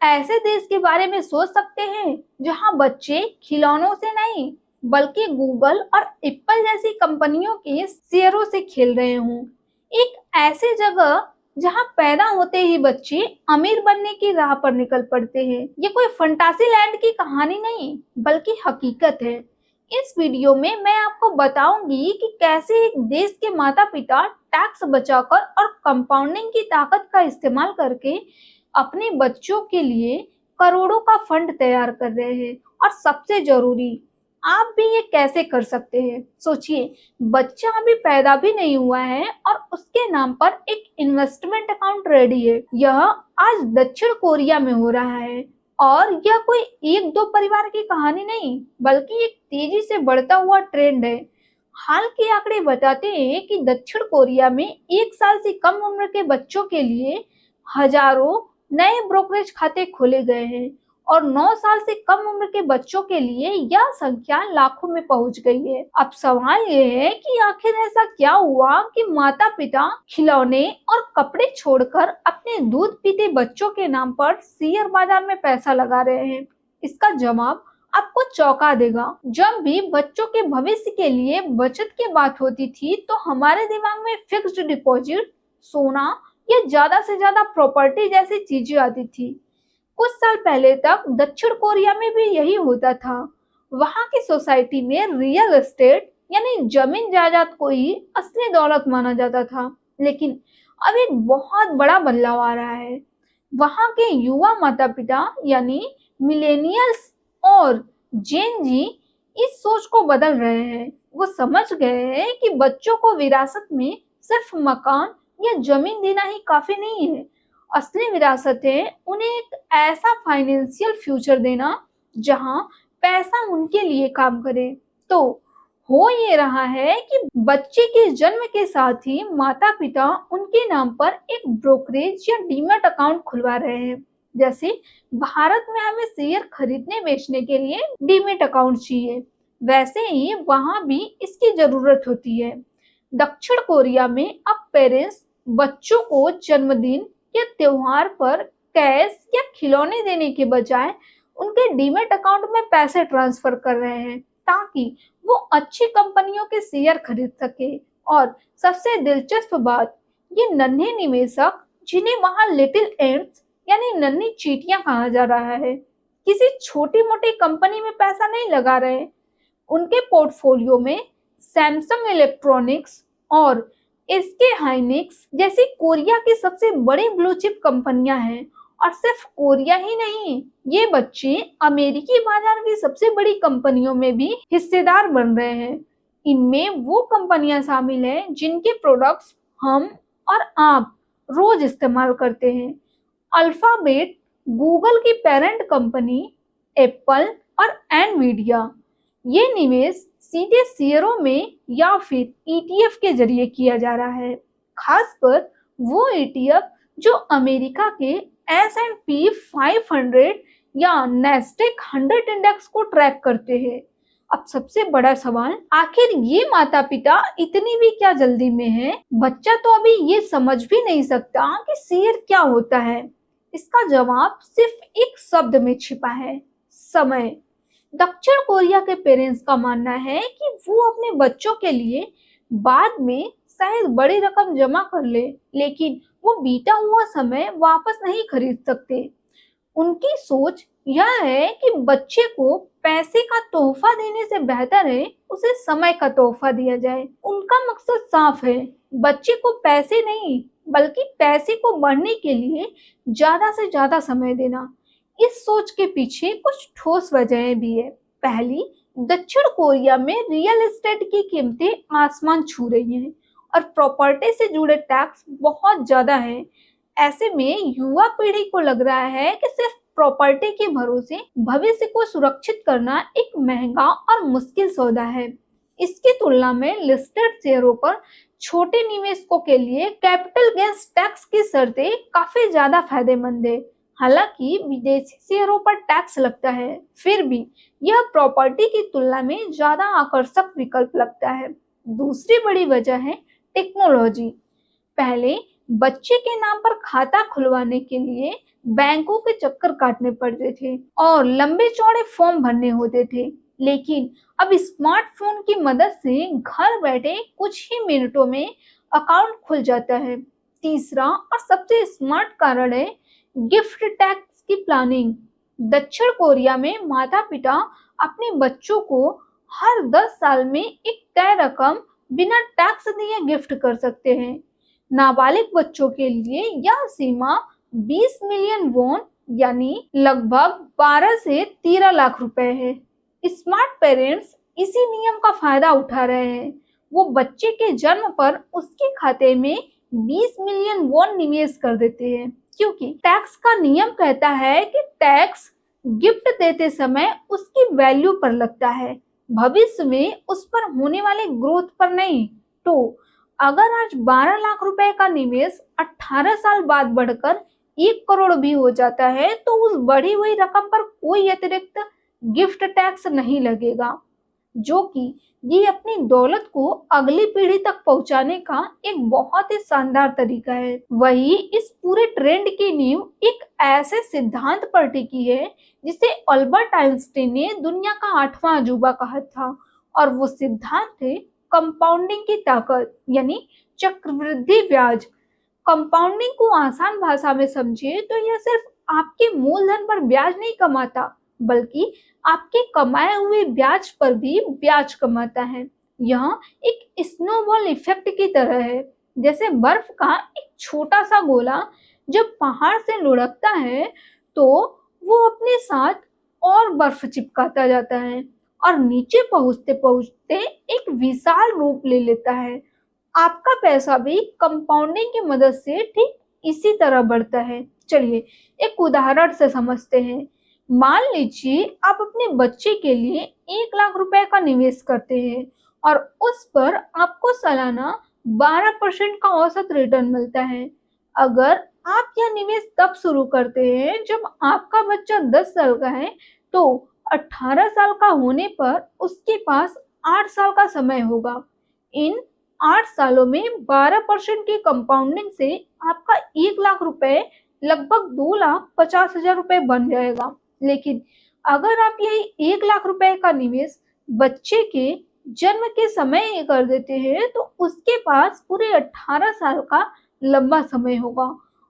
ऐसे देश के बारे में सोच सकते हैं जहां बच्चे खिलौनों से नहीं बल्कि गूगल और एप्पल जैसी कंपनियों के शेयरों से खेल रहे हों। एक ऐसे जगह जहां पैदा होते ही बच्चे अमीर बनने की राह पर निकल पड़ते हैं। ये कोई फंटासी लैंड की कहानी नहीं बल्कि हकीकत है। इस वीडियो में मैं आपको बताऊंगी कि कैसे एक देश के माता पिता टैक्स बचाकर और कंपाउंडिंग की ताकत का इस्तेमाल करके अपने बच्चों के लिए करोड़ों का फंड तैयार कर रहे हैं। और सबसे जरूरी, आप भी ये कैसे कर सकते हैं। सोचिए, बच्चा अभी पैदा भी नहीं हुआ है और उसके नाम पर एक इन्वेस्टमेंट अकाउंट रेडी है। यह आज दक्षिण कोरिया में हो रहा है और यह कोई एक दो परिवार की कहानी नहीं बल्कि एक तेजी से बढ़ता हुआ ट्रेंड है। हाल के आंकड़े बताते हैं कि दक्षिण कोरिया में 1 साल से कम उम्र के बच्चों के लिए हजारों नए ब्रोकरेज खाते खोले गए हैं और 9 साल से कम उम्र के बच्चों के लिए यह संख्या लाखों में पहुंच गई है। अब सवाल यह है कि आखिर ऐसा क्या हुआ कि माता-पिता खिलौने और कपड़े छोड़कर अपने दूध पीते बच्चों के नाम पर शेयर बाजार में पैसा लगा रहे हैं। इसका जवाब आपको चौंका देगा। जब भी बच्चों के भविष्य के लिए बचत की बात होती थी तो हमारे दिमाग में फिक्स्ड डिपॉजिट, सोना या ज्यादा से ज्यादा प्रॉपर्टी जैसी चीजें आती थी। कुछ साल पहले तक दक्षिण कोरिया में भी यही होता था। वहां की सोसाइटी में रियल एस्टेट यानी जमीन जायदाद को ही असली दौलत माना जाता था। लेकिन अब एक बहुत बड़ा बदलाव आ रहा है। वहां के युवा माता पिता यानी मिलेनियल्स और जेन जी इस सोच को बदल रहे हैं। वो समझ गए हैं कि बच्चों को विरासत में सिर्फ मकान या जमीन देना ही काफी नहीं है। असली विरासत है उन्हें एक ऐसा फाइनेंशियल फ्यूचर देना जहां पैसा उनके लिए काम करे। तो हो ये रहा है कि बच्चे के जन्म के साथ ही माता पिता उनके नाम पर एक ब्रोकरेज या डीमैट अकाउंट खुलवा रहे हैं। जैसे भारत में हमें शेयर खरीदने बेचने के लिए डीमैट अकाउंट चाहिए, वैसे ही वहां भी इसकी जरूरत होती है। दक्षिण कोरिया में अब पेरेंट्स बच्चों को जन्मदिन या त्योहार पर कैश या खिलौने देने के बजाय उनके डीमैट अकाउंट में पैसे ट्रांसफर कर रहे हैं ताकि वो अच्छी कंपनियों के शेयर खरीद सके। और सबसे दिलचस्प बात, ये नन्हे निवेशक जिन्हें वहां लिटिल एंट्स यानी नन्ही चींटियां कहा जा रहा है, किसी छोटी मोटी कंपनी में पैसा नहीं लगा रहे। उनके पोर्टफोलियो में सैमसंग इलेक्ट्रॉनिक्स और एसके हाइनिक्स जैसी कोरिया की सबसे बड़ी ब्लू चिप कंपनियां हैं। और सिर्फ कोरिया ही नहीं, ये बच्चे अमेरिकी बाजार की सबसे बड़ी कंपनियों में भी हिस्सेदार बन रहे हैं। इनमें वो कंपनियां शामिल हैं जिनके प्रोडक्ट्स हम और आप रोज इस्तेमाल करते हैं। अल्फाबेट, गूगल की पेरेंट कंपनी, एप्पल और एनवीडिया। ये निवेश सीधे शेयरों में या फिर ईटीएफ के जरिए किया जा रहा है। खासकर वो ईटीएफ जो अमेरिका के S&P 500 या नेस्डेक 100 इंडेक्स को ट्रैक करते हैं। अब सबसे बड़ा सवाल, आखिर ये माता पिता इतनी भी क्या जल्दी में है। बच्चा तो अभी ये समझ भी नहीं सकता कि शेयर क्या होता है। इसका जवाब सिर्फ एक शब्द में छिपा है, समय। दक्षिण कोरिया के पेरेंट्स का मानना है कि वो अपने बच्चों के लिए बाद में शायद बड़ी रकम जमा कर ले, लेकिन वो बीता हुआ समय वापस नहीं खरीद सकते। उनकी सोच यह है कि बच्चे को पैसे का तोहफा देने से बेहतर है उसे समय का तोहफा दिया जाए। उनका मकसद साफ है, बच्चे को पैसे नहीं बल्कि पैसे को बढ़ने के लिए ज्यादा से ज्यादा समय देना। इस सोच के पीछे कुछ ठोस वजहें भी है। पहली, दक्षिण कोरिया में रियल एस्टेट की कीमतें आसमान छू रही हैं और प्रॉपर्टी से जुड़े टैक्स बहुत ज्यादा है। ऐसे में युवा पीढ़ी को लग रहा है कि सिर्फ प्रॉपर्टी के भरोसे भविष्य को सुरक्षित करना एक महंगा और मुश्किल सौदा है। इसकी तुलना में लिस्टेड शेयरों पर छोटे निवेशकों के लिए कैपिटल गेन्स टैक्स की शर्तें काफी ज्यादा फायदेमंद है। हालांकि विदेशी शेयरों पर टैक्स लगता है, फिर भी यह प्रॉपर्टी की तुलना में ज्यादा आकर्षक विकल्प लगता है। दूसरी बड़ी वजह है टेक्नोलॉजी। पहले बच्चे के नाम पर खाता खुलवाने के लिए बैंकों के चक्कर काटने पड़ते थे और लंबे चौड़े फॉर्म भरने होते थे। लेकिन अब स्मार्टफोन की मदद से घर बैठे कुछ ही मिनटों में अकाउंट खुल जाता है। तीसरा और सबसे स्मार्ट कारण है गिफ्ट टैक्स की प्लानिंग। दक्षिण कोरिया में माता पिता अपने बच्चों को हर 10 साल में एक तय रकम बिना टैक्स दिए गिफ्ट कर सकते हैं। नाबालिग बच्चों के लिए यह सीमा 20 मिलियन वॉन यानी लगभग 12 से 13 लाख रुपए है। स्मार्ट पेरेंट्स इसी नियम का फायदा उठा रहे हैं। वो बच्चे के जन्म पर उसके खाते में 20 मिलियन वॉन निवेश कर देते हैं, क्योंकि टैक्स का नियम कहता है कि टैक्स गिफ्ट देते समय उसकी वैल्यू पर लगता है, भविष्य में उस पर होने वाले ग्रोथ पर नहीं। तो अगर आज 12 लाख रुपए का निवेश 18 साल बाद बढ़कर 1 करोड़ भी हो जाता है तो उस बढ़ी हुई रकम पर कोई अतिरिक्त गिफ्ट टैक्स नहीं लगेगा, जो कि ये अपनी दौलत को अगली पीढ़ी तक पहुंचाने का एक बहुत ही शानदार तरीका है। वही इस पूरे ट्रेंड की नींव एक ऐसे सिद्धांत पर टिकी है जिसे अल्बर्ट आइंस्टीन ने दुनिया का 8वां अजूबा कहा था, और वो सिद्धांत थे कंपाउंडिंग की ताकत यानी चक्रवृद्धि ब्याज। कंपाउंडिंग को आसान भाषा में समझे तो यह सिर्फ आपके मूलधन पर ब्याज नहीं कमाता, बल्कि आपके कमाए हुए ब्याज पर भी ब्याज कमाता है। यह एक स्नोबॉल इफेक्ट की तरह है, जैसे बर्फ का एक छोटा सा गोला जब पहाड़ से लुढ़कता है तो वो अपने साथ और बर्फ चिपकाता जाता है और नीचे पहुंचते पहुंचते एक विशाल रूप ले लेता है। आपका पैसा भी कंपाउंडिंग की मदद से ठीक इसी तरह बढ़ता है। चलिए एक उदाहरण से समझते हैं। मान लीजिए आप अपने बच्चे के लिए 1 लाख रुपए का निवेश करते हैं और उस पर आपको सालाना 12% का औसत रिटर्न मिलता है। अगर आप यह निवेश तब शुरू करते हैं जब आपका बच्चा 10 साल का है, तो 18 साल का होने पर उसके पास 8 साल का समय होगा। इन 8 सालों में 12% की कंपाउंडिंग से आपका 1 लाख रुपए लगभग 2,50,000 रुपए बन जाएगा। लेकिन अगर आप यही 1 लाख रुपए का निवेश बच्चे के जन्म के समय ही कर देते हैं तो उसके पास पूरे 18 साल का लंबा समय होगा,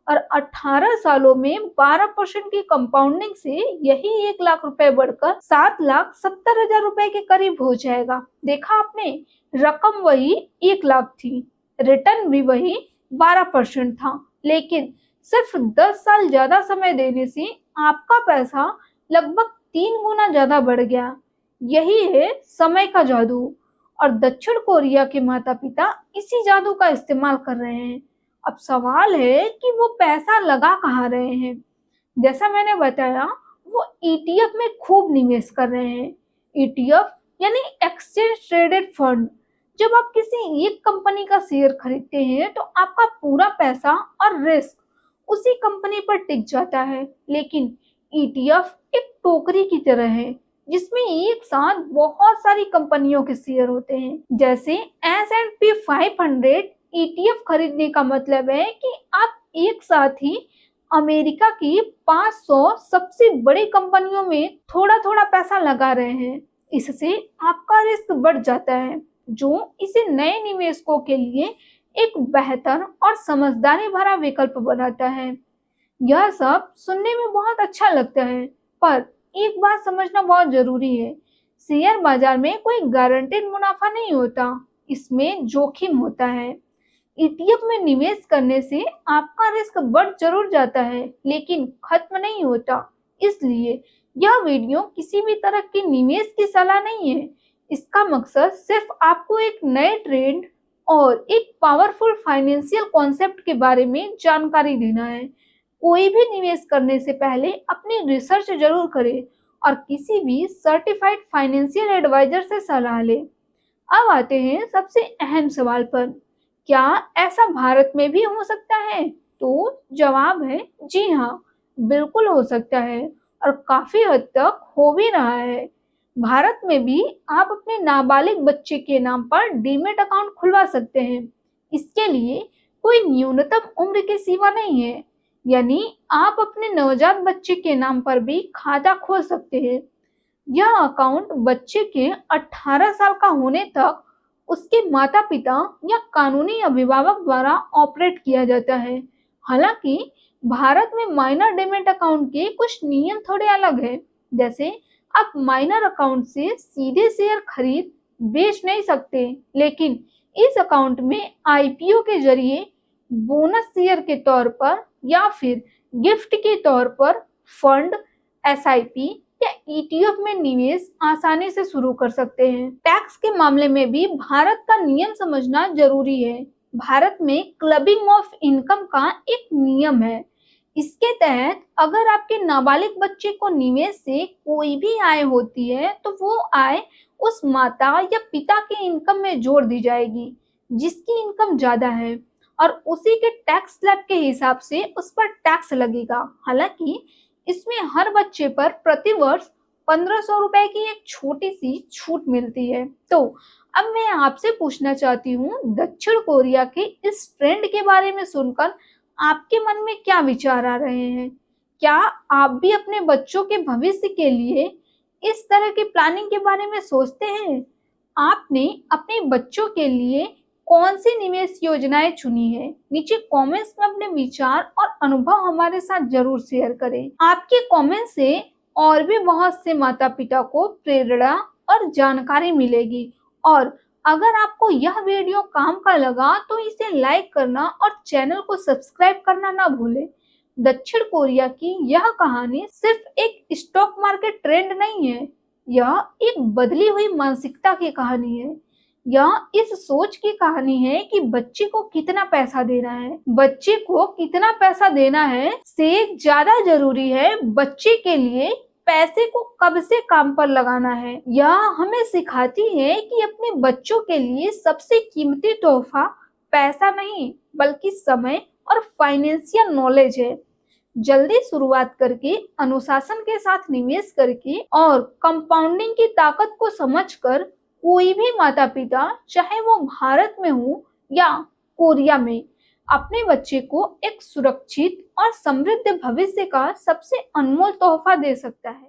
और 18 सालों में 12% की कंपाउंडिंग से यही 1 लाख रुपए बढ़कर 7,70,000 रुपए के करीब हो जाएगा। देखा आपने, रकम वही 1 लाख थी, रिटर्न भी वही 12% था, लेकिन सिर्फ 10 साल ज्यादा समय देने से आपका पैसा लगभग 3 गुना ज्यादा बढ़ गया। यही है समय का जादू, और दक्षिण कोरिया के माता पिता इसी जादू का इस्तेमाल कर रहे हैं। अब सवाल है कि वो पैसा लगा कहाँ रहे हैं। जैसा मैंने बताया, वो ईटीएफ में खूब निवेश कर रहे हैं। ईटीएफ यानी एक्सचेंज ट्रेडेड फंड। जब आप किसी एक कंपनी का शेयर खरीदते हैं तो आपका पूरा पैसा और रिस्क उसी कंपनी पर टिक जाता है। लेकिन ईटीएफ एक टोकरी की तरह है जिसमें एक साथ बहुत सारी कंपनियों के शेयर होते हैं। जैसे S&P 500 ईटीएफ खरीदने का मतलब है कि आप एक साथ ही अमेरिका की 500 सबसे बड़ी कंपनियों में थोड़ा थोड़ा पैसा लगा रहे हैं। इससे आपका रिस्क बढ़ जाता है, जो इसे नए निवेशकों के लिए एक बेहतर और समझदारी भरा विकल्प बनाता है। यह सब सुनने में बहुत अच्छा लगता है, पर एक बात समझना बहुत जरूरी है। शेयर बाजार में कोई गारंटेड मुनाफा नहीं होता, इसमें जोखिम होता है। ईटीएफ में निवेश करने से आपका रिस्क बढ़ जरूर जाता है, लेकिन खत्म नहीं होता। इसलिए यह वीडियो किसी भी तरह की निवेश की सलाह नहीं है। इसका मकसद सिर्फ आपको एक नए ट्रेंड और एक पावरफुल फाइनेंशियल कॉन्सेप्ट के बारे में जानकारी देना है। कोई भी निवेश करने से पहले अपनी रिसर्च जरूर करें और किसी भी सर्टिफाइड फाइनेंशियल एडवाइजर से सलाह लें। अब आते हैं सबसे अहम सवाल पर, क्या ऐसा भारत में भी हो सकता है? तो जवाब है जी हाँ, बिल्कुल हो सकता है, और काफी हद तक हो भी रहा है। भारत में भी आप अपने नाबालिग बच्चे के नाम पर डीमैट अकाउंट खुलवा सकते हैं। इसके लिए कोई न्यूनतम उम्र की सीमा नहीं है, यानी आप अपने नवजात बच्चे के नाम पर भी खाता खोल सकते हैं। यह अकाउंट बच्चे के 18 साल का होने तक उसके माता-पिता या कानूनी अभिभावक द्वारा ऑपरेट किया जाता है। हालांकि भारत में माइनर डीमैट अकाउंट के कुछ नियम थोड़े अलग हैं। जैसे आप माइनर अकाउंट से सीधे शेयर खरीद बेच नहीं सकते, लेकिन इस अकाउंट में आईपीओ के जरिए बोनस शेयर के तौर पर या फिर गिफ्ट के तौर पर फंड, एसआईपी या ईटीएफ में निवेश आसानी से शुरू कर सकते हैं। टैक्स के मामले में भी भारत का नियम समझना जरूरी है। भारत में क्लबिंग ऑफ इनकम का एक नियम है। इसके तहत अगर आपके नाबालिग बच्चे को निवेश से कोई भी आय होती है, तो वो आय उस माता या पिता के इनकम में जोड़ दी जाएगी जिसकी इनकम ज्यादा है, और उसी के टैक्स स्लैब के हिसाब से उस पर टैक्स लगेगा। हालांकि इसमें हर बच्चे पर प्रति वर्ष 1500 रुपए की एक छोटी सी छूट मिलती है। तो अब मैं आपसे पूछना चाहती हूँ, दक्षिण कोरिया के इस ट्रेंड के बारे में सुनकर आपके मन में क्या विचार आ रहे हैं? क्या आप भी अपने बच्चों के भविष्य के लिए इस तरह की प्लानिंग के बारे में सोचते हैं? आपने अपने बच्चों के लिए कौन सी निवेश योजनाएं चुनी है? नीचे कमेंट्स में अपने विचार और अनुभव हमारे साथ जरूर शेयर करें। आपके कमेंट से और भी बहुत से माता पिता को प्रेरणा और जानकारी मिलेगी। और अगर आपको यह वीडियो काम का लगा तो इसे लाइक करना और चैनल को सब्सक्राइब करना ना भूलें। दक्षिण कोरिया की यह कहानी सिर्फ एक स्टॉक मार्केट ट्रेंड नहीं है, यह एक बदली हुई मानसिकता की कहानी है। यह इस सोच की कहानी है कि बच्चे को कितना पैसा देना है। बच्चे को कितना पैसा देना है से ज्यादा जरूरी है बच्चे के लिए पैसे को कब से काम पर लगाना है। यह हमें सिखाती है कि अपने बच्चों के लिए सबसे कीमती तोहफा पैसा नहीं बल्कि समय और फाइनेंशियल नॉलेज है। जल्दी शुरुआत करके, अनुशासन के साथ निवेश करके और कंपाउंडिंग की ताकत को समझकर कोई भी माता पिता, चाहे वो भारत में हो या कोरिया में, अपने बच्चे को एक सुरक्षित और समृद्ध भविष्य का सबसे अनमोल तोहफा दे सकता है।